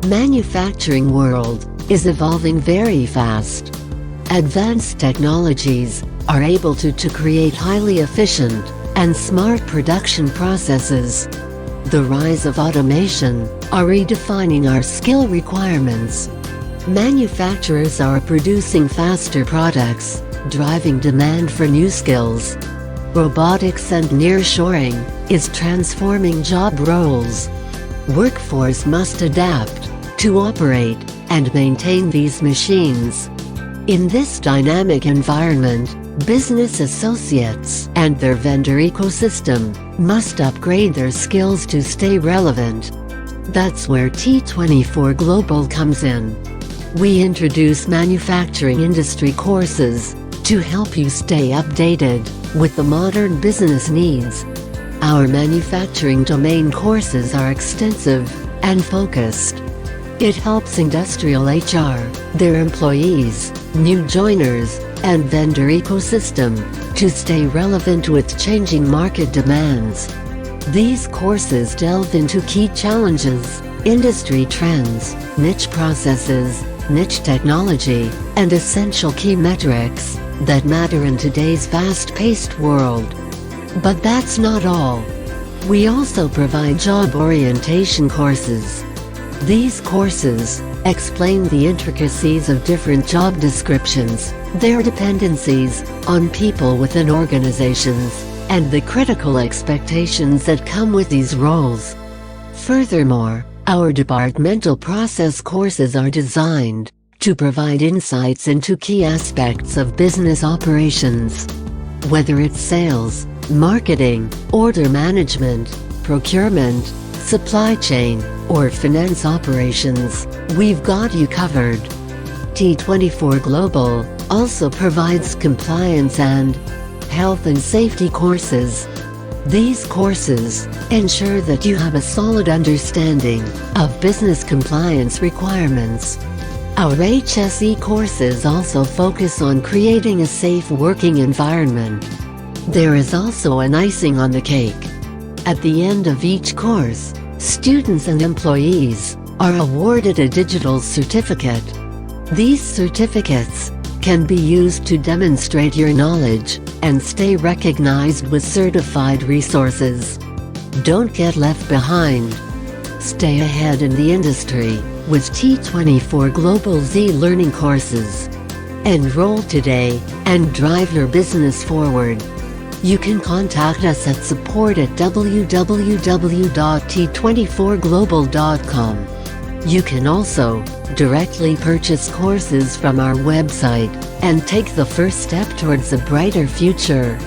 Manufacturing world is evolving very fast. Advanced technologies are able to create highly efficient and smart production processes. The rise of automation are redefining our skill requirements. Manufacturers are producing faster products, driving demand for new skills. Robotics and nearshoring is transforming job roles. Workforce must adapt to operate and maintain these machines. In this dynamic environment, business associates and their vendor ecosystem must upgrade their skills to stay relevant. That's where T24 Global comes in. We introduce manufacturing industry courses to help you stay updated with the modern business needs. Our manufacturing domain courses are extensive and focused. It helps industrial HR, their employees, new joiners, and vendor ecosystem to stay relevant with changing market demands. These courses delve into key challenges, industry trends, niche processes, niche technology, and essential key metrics that matter in today's fast-paced world. But that's not all. We also provide job orientation courses. These courses explain the intricacies of different job descriptions, their dependencies on people within organizations, and the critical expectations that come with these roles. Furthermore, our departmental process courses are designed to provide insights into key aspects of business operations. Whether it's sales, marketing, order management, procurement, supply chain, or finance operations, we've got you covered. T24 Global also provides compliance and health and safety courses. These courses ensure that you have a solid understanding of business compliance requirements. Our HSE courses also focus on creating a safe working environment. There is also an icing on the cake. At the end of each course, students and employees are awarded a digital certificate. These certificates can be used to demonstrate your knowledge and stay recognized with certified resources. Don't get left behind. Stay ahead in the industry with T24 Global Z Learning courses. Enroll today and drive your business forward. You can contact us at support@www.t24global.com. You can also directly purchase courses from our website and take the first step towards a brighter future.